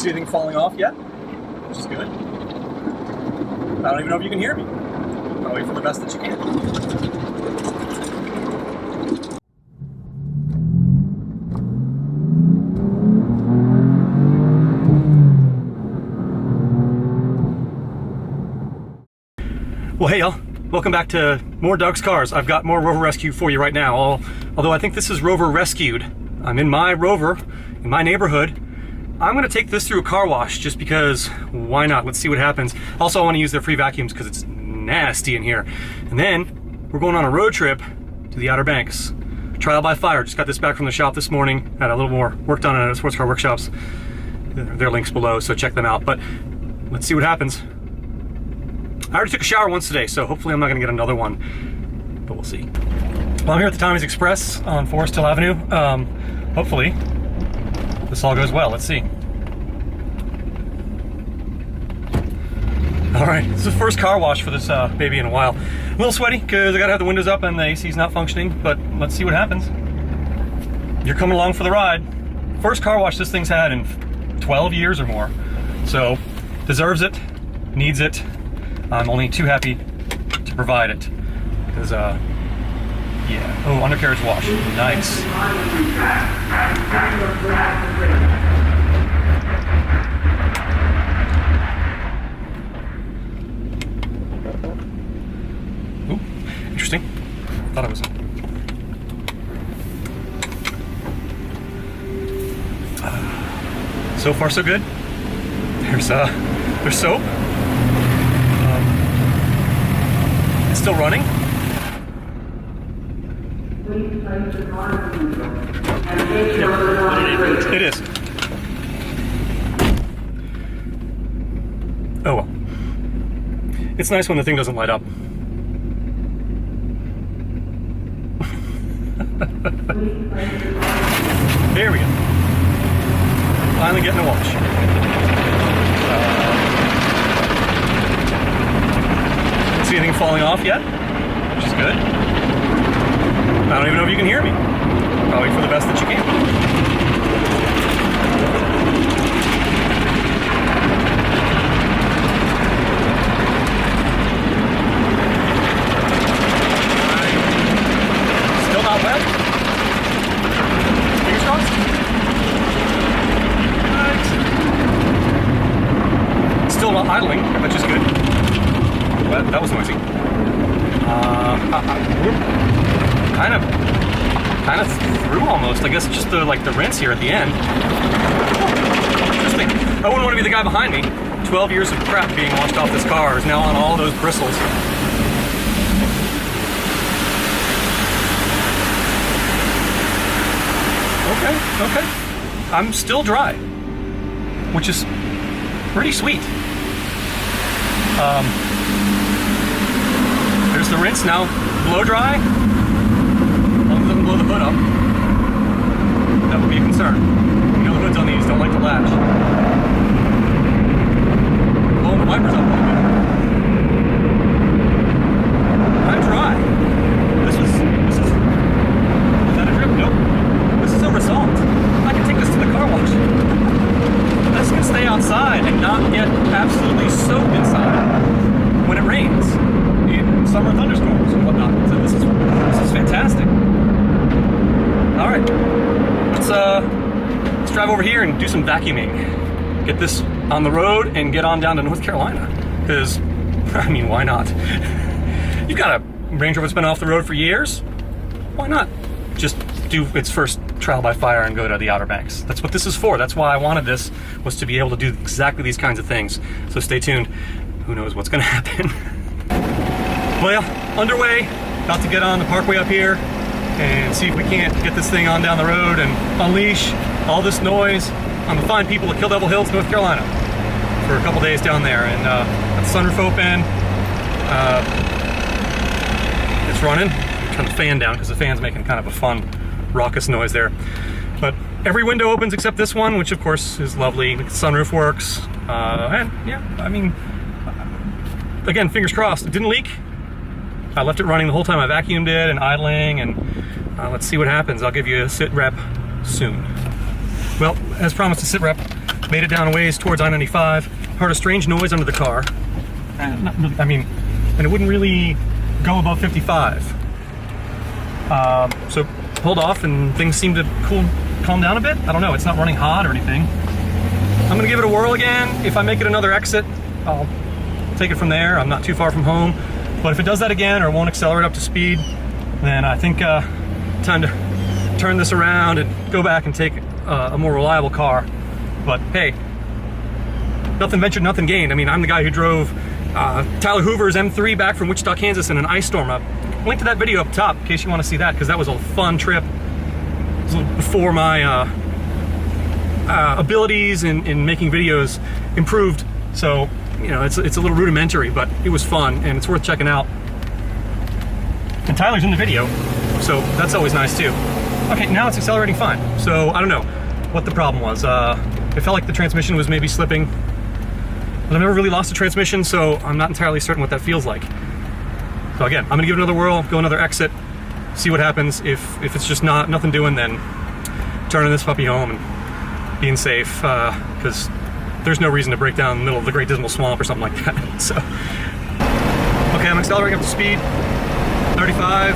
see anything falling off yet, which is good. I don't even know if you can hear me. I'll wait for the best that you can. Well, hey y'all, welcome back to more Doug's Cars. I've got more Rover Rescue for you right now, although I think this is Rover Rescued. I'm in my Rover, in my neighborhood. I'm gonna take this through a car wash just because, why not? Let's see what happens. Also, I wanna use their free vacuums because it's nasty in here. And then, we're going on a road trip to the Outer Banks. Trial by fire, just got this back from the shop this morning. Had a little more work done at Sports Car Workshops. Their link's below, so check them out. But let's see what happens. I already took a shower once today, so hopefully I'm not gonna get another one, but we'll see. Well, I'm here at the Tommy's Express on Forest Hill Avenue. Hopefully this all goes well. Let's see. All right, this is the first car wash for this baby in a while. A little sweaty because I gotta have the windows up and the AC's not functioning, but let's see what happens. You're coming along for the ride. First car wash this thing's had in 12 years or more, so deserves it, needs it. I'm only too happy to provide it because, yeah. Oh, undercarriage wash, nice. Ooh, interesting. Thought it was. So far, so good. There's soap. It's still running. It is. Oh well. It's nice when the thing doesn't light up. There we go. Finally getting a wash. See anything falling off yet, which is good. I don't even know if you can hear me. I'll wait for the best that you can. Still not wet. Fingers crossed. Right. Still not idling, which is good. That was noisy. Kind of through almost. I guess just the rinse here at the end. Interesting. I wouldn't want to be the guy behind me. 12 years of crap being washed off this car is now on all those bristles. Okay. I'm still dry, which is pretty sweet. There's the rinse now, blow dry. As long as it doesn't blow the hood up, that would be a concern. You know the hoods on these don't like to latch. Blowing the wipers up a little bit. I'm dry. Is that a drip? Nope. This is over salt. I can take this to the car wash. This can stay outside and not get absolutely soaked inside when it rains. Summer thunderstorms and whatnot. So this is fantastic. All right, let's drive over here and do some vacuuming. Get this on the road and get on down to North Carolina. Because, I mean, why not? You've got a Range Rover that's been off the road for years. Why not just do its first trial by fire and go to the Outer Banks? That's what this is for. That's why I wanted this, was to be able to do exactly these kinds of things. So stay tuned. Who knows what's going to happen? Well, underway, about to get on the parkway up here and see if we can't get this thing on down the road and unleash all this noise on the fine people at Kill Devil Hills, North Carolina for a couple days down there. And got the sunroof open, it's running. Turn the fan down because the fan's making kind of a fun, raucous noise there. But every window opens except this one, which of course is lovely. The sunroof works, and yeah, I mean, again, fingers crossed, it didn't leak. I left it running the whole time I vacuumed it and idling, and let's see what happens. I'll give you a sit rep soon. Well, as promised, a sit rep. Made it down a ways towards I-95. Heard a strange noise under the car. Not really, I mean, and it wouldn't really go above 55. So pulled off and things seemed to calm down a bit. I don't know, it's not running hot or anything. I'm gonna give it a whirl again. If I make it another exit, I'll take it from there. I'm not too far from home. But if it does that again or won't accelerate up to speed, then I think time to turn this around and go back and take a more reliable car. But hey, nothing ventured, nothing gained. I mean, I'm the guy who drove Tyler Hoover's M3 back from Wichita, Kansas in an ice storm. Link to that video up top in case you want to see that, because that was a fun trip. It was before my abilities in making videos improved. So, you know, it's a little rudimentary, but it was fun and it's worth checking out. And Tyler's in the video, so that's always nice too. Okay, now it's accelerating fine. So I don't know what the problem was. It felt like the transmission was maybe slipping, but I've never really lost a transmission, so I'm not entirely certain what that feels like. So again, I'm gonna give it another whirl, go another exit, see what happens. If it's just nothing doing, then turning this puppy home and being safe, because there's no reason to break down in the middle of the Great Dismal Swamp or something like that. So, okay, I'm accelerating up to speed, 35.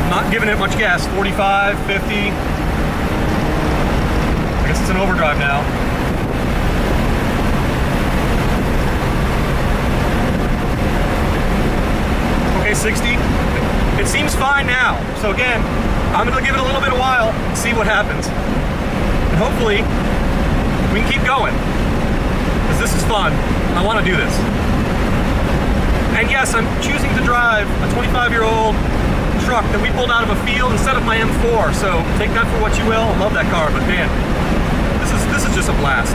Not giving it much gas, 45, 50. I guess it's an overdrive now. Okay, 60. It seems fine now. So again, I'm gonna give it a little bit of while and see what happens. And hopefully, we can keep going. Because this is fun. I wanna do this. And yes, I'm choosing to drive a 25-year-old truck that we pulled out of a field instead of my M4. So take that for what you will. I love that car, but man, this is just a blast.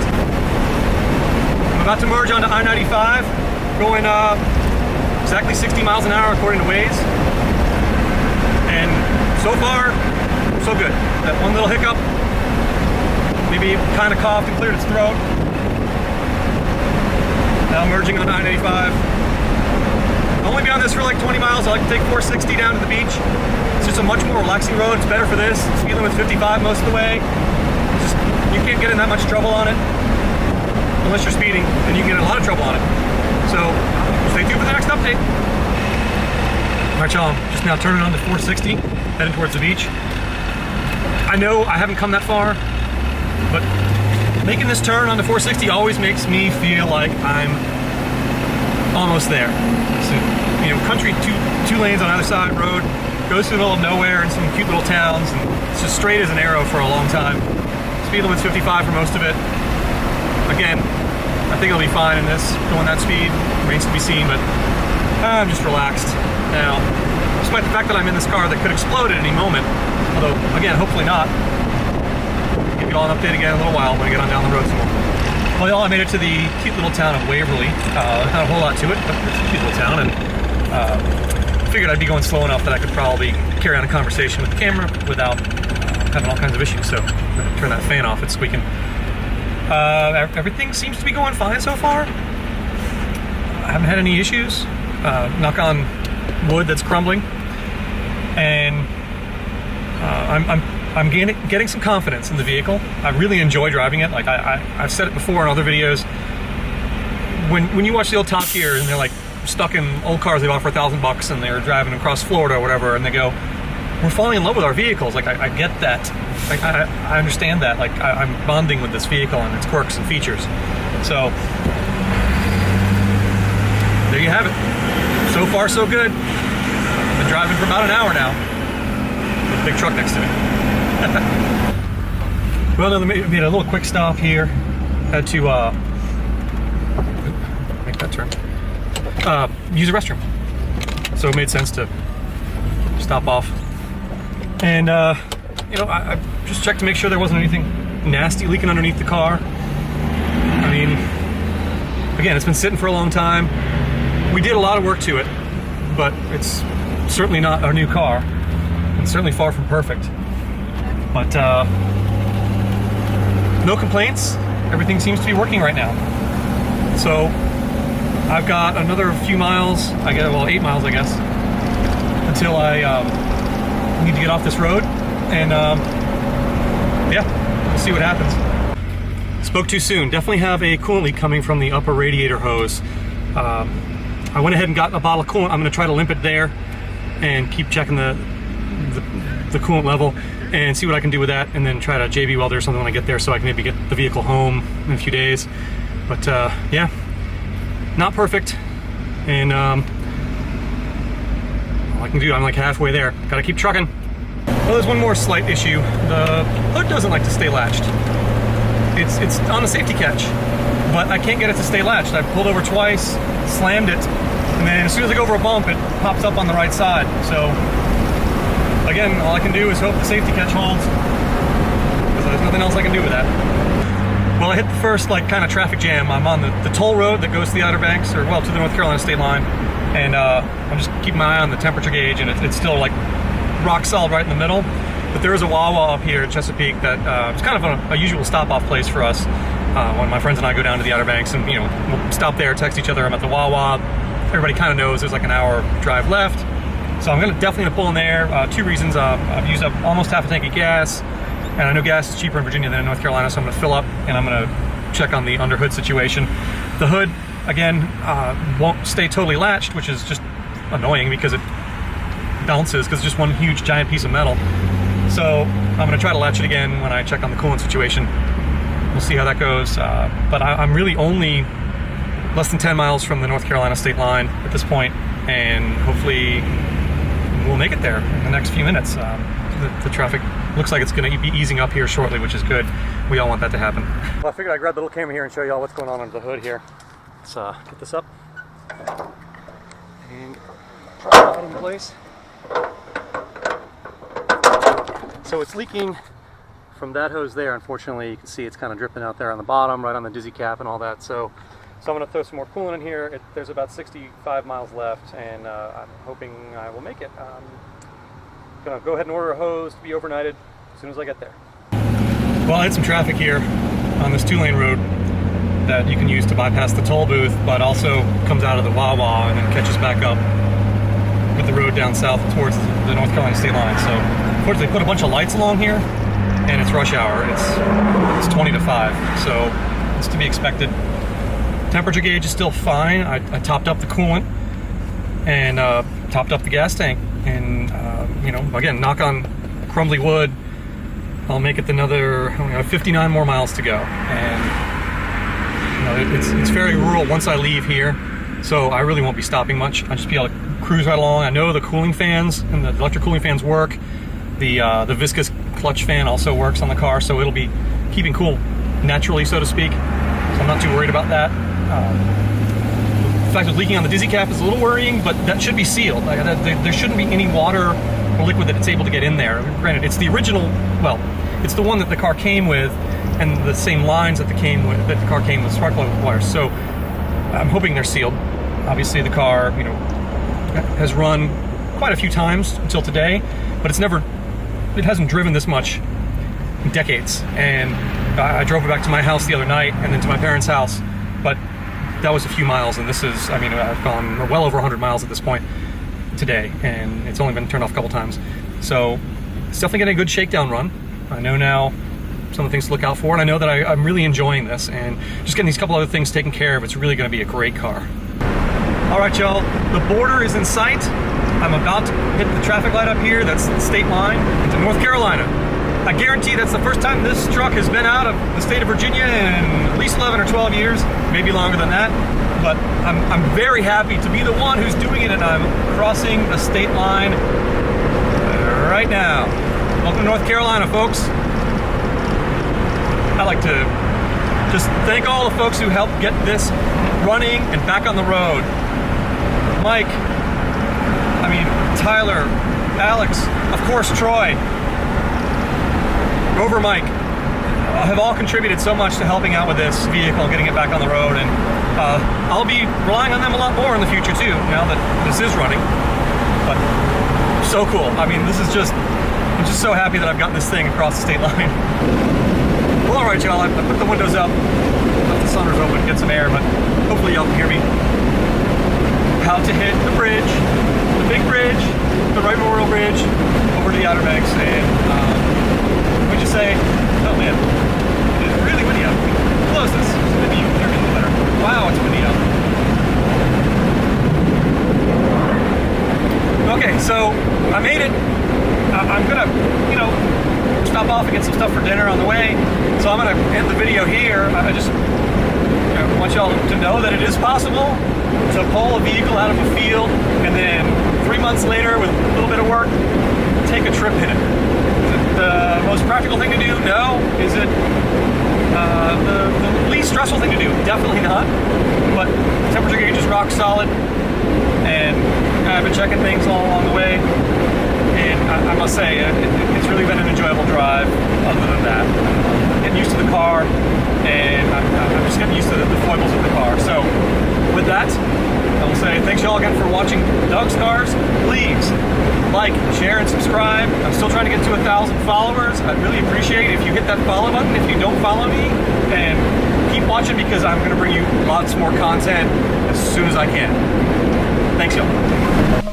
I'm about to merge onto I-95, going exactly 60 miles an hour according to Waze. And so far, so good. That one little hiccup, maybe it kind of coughed and cleared its throat. Now merging on I-95. I'll only be on this for like 20 miles. I like to take 460 down to the beach. It's just a much more relaxing road. It's better for this. It's dealing with 55 most of the way. You can't get in that much trouble on it unless you're speeding, and you can get in a lot of trouble on it. So stay tuned for the next update. All right, y'all, just now turning on to 460, heading towards the beach. I know I haven't come that far, but making this turn on the 460 always makes me feel like I'm almost there. So, you know, country, two lanes on either side, road, goes through the middle of nowhere in some cute little towns, and it's just straight as an arrow for a long time. Speed limit's 55 for most of it. Again, I think I'll be fine in this, going that speed, remains to be seen, but I'm just relaxed now. Despite the fact that I'm in this car that could explode at any moment, although, again, hopefully not. Give you all an update again in a little while when I get on down the road some more. Well, y'all, I made it to the cute little town of Waverly. Not a whole lot to it, but it's a cute little town, and figured I'd be going slow enough that I could probably carry on a conversation with the camera without having all kinds of issues. So, I'm gonna turn that fan off, it's squeaking. Everything seems to be going fine so far. I haven't had any issues. Knock on wood that's crumbling. And I'm getting some confidence in the vehicle. I really enjoy driving it. Like I've said it before in other videos. When you watch the old Top Gear and they're like stuck in old cars they bought for $1,000 and they're driving across Florida or whatever, and they go, "We're falling in love with our vehicles." Like I get that. Like I understand that. Like I'm bonding with this vehicle and its quirks and features. So there you have it. So far, so good. I've been driving for about an hour now with a big truck next to me. Well, no, we made a little quick stop here. Had to make that turn. Use a restroom. So it made sense to stop off. And you know, I just checked to make sure there wasn't anything nasty leaking underneath the car. I mean, again, it's been sitting for a long time. We did a lot of work to it, but it's certainly not our new car. It's certainly far from perfect. But no complaints. Everything seems to be working right now. So I've got another few miles, well, 8 miles, I guess, until I need to get off this road. And yeah, we'll see what happens. Spoke too soon. Definitely have a coolant leak coming from the upper radiator hose. I went ahead and got a bottle of coolant. I'm going to try to limp it there and keep checking the coolant level and see what I can do with that, and then try to JB weld or something when I get there, so I can maybe get the vehicle home in a few days. But yeah, not perfect, and all I can do, I'm like halfway there. Gotta keep trucking. Well, there's one more slight issue. The hood doesn't like to stay latched. It's on the safety catch, but I can't get it to stay latched. I've pulled over twice, slammed it, and then as soon as I go over a bump, it pops up on the right side. So again, all I can do is hope the safety catch holds, because there's nothing else I can do with that. Well, I hit the first like kind of traffic jam. I'm on the toll road that goes to the Outer Banks, or well, to the North Carolina state line, and I'm just keeping my eye on the temperature gauge, and it's still like rock solid right in the middle. But there is a Wawa up here at Chesapeake that it's kind of a usual stop-off place for us. When my friends and I go down to the Outer Banks, and you know, we'll stop there, text each other, I'm at the Wawa. Everybody kind of knows there's like an hour drive left. So I'm definitely gonna pull in there. Two reasons. I've used up almost half a tank of gas, and I know gas is cheaper in Virginia than in North Carolina, so I'm gonna fill up, and I'm gonna check on the under hood situation. The hood, again, won't stay totally latched, which is just annoying because it bounces, because it's just one huge giant piece of metal. So I'm gonna try to latch it again when I check on the coolant situation. We'll see how that goes. But I'm really only less than 10 miles from the North Carolina state line at this point, and hopefully we'll make it there in the next few minutes. The traffic looks like it's gonna be easing up here shortly, which is good. We all want that to happen. Well, I figured I'd grab the little camera here and show you all what's going on under the hood here. Let's get this up and prop it in place. So it's leaking from that hose there. Unfortunately, you can see it's kind of dripping out there on the bottom, right on the dizzy cap and all that. So I'm going to throw some more coolant in here. There's about 65 miles left, and I'm hoping I will make it. I'm going to go ahead and order a hose to be overnighted as soon as I get there. Well, I had some traffic here on this 2-lane road that you can use to bypass the toll booth, but also comes out of the Wawa and then catches back up with the road down south towards the North Carolina state line. So unfortunately, they put a bunch of lights along here, and it's rush hour. It's 20 to 5, so it's to be expected. Temperature gauge is still fine. I topped up the coolant and topped up the gas tank, and you know, again, knock on crumbly wood, I'll make it another 59 more miles to go. And you know, it's very rural once I leave here, so I really won't be stopping much. I'll just be able to cruise right along. I know the cooling fans and the electric cooling fans work. The viscous clutch fan also works on the car, so it'll be keeping cool naturally, so to speak. So I'm not too worried about that. The fact of leaking on the dizzy cap is a little worrying, but that should be sealed. There shouldn't be any water or liquid that it's able to get in there. Granted, it's the original, well, it's the one that the car came with, and the same lines that the car came with spark plug wires. So I'm hoping they're sealed. Obviously, the car, you know, has run quite a few times until today, but it hasn't driven this much in decades. And I drove it back to my house the other night, and then to my parents' house, but that was a few miles, and this is, I mean, I've gone well over 100 miles at this point today, and it's only been turned off a couple times. So it's definitely getting a good shakedown run. I know now some of the things to look out for, and I know that I'm really enjoying this, and just getting these couple other things taken care of, it's really going to be a great car. All right, y'all, the border is in sight. I'm about to hit the traffic light up here. That's the state line into North Carolina. I guarantee that's the first time this truck has been out of the state of Virginia in at least 11 or 12 years, maybe longer than that. But I'm very happy to be the one who's doing it, and I'm crossing the state line right now. Welcome to North Carolina, folks. I'd like to just thank all the folks who helped get this running and back on the road. Mike, I mean, Tyler, Alex, of course, Troy, Rover Mike, have all contributed so much to helping out with this vehicle, getting it back on the road, and I'll be relying on them a lot more in the future too, now that this is running. But so cool. I mean, this is just, I'm just so happy that I've gotten this thing across the state line. Well, all right, y'all, I put the windows up, left the sunroof open to get some air, but hopefully y'all can hear me. About to hit the bridge, the big bridge, the Wright Memorial Bridge, over to the Outer Banks, and let me just say, that stop off and get some stuff for dinner on the way. So I'm gonna end the video here. I just want y'all to know that it is possible to pull a vehicle out of a field and then 3 months later, with a little bit of work, take a trip in it. Is it the most practical thing to do? No. Is it the least stressful thing to do? Definitely not. But temperature gauge is rock solid, and I've been checking things all along the way, and I must say it's really been an enjoyable drive. Other than that, getting used to the car, and I'm just getting used to the foibles of the car. So with that, I will say thanks y'all again for watching Doug's Cars. Please like, share, and subscribe. I'm still trying to get to 1,000 followers. I'd really appreciate it if you hit that follow button if you don't follow me, and keep watching because I'm going to bring you lots more content as soon as I can. Thanks y'all.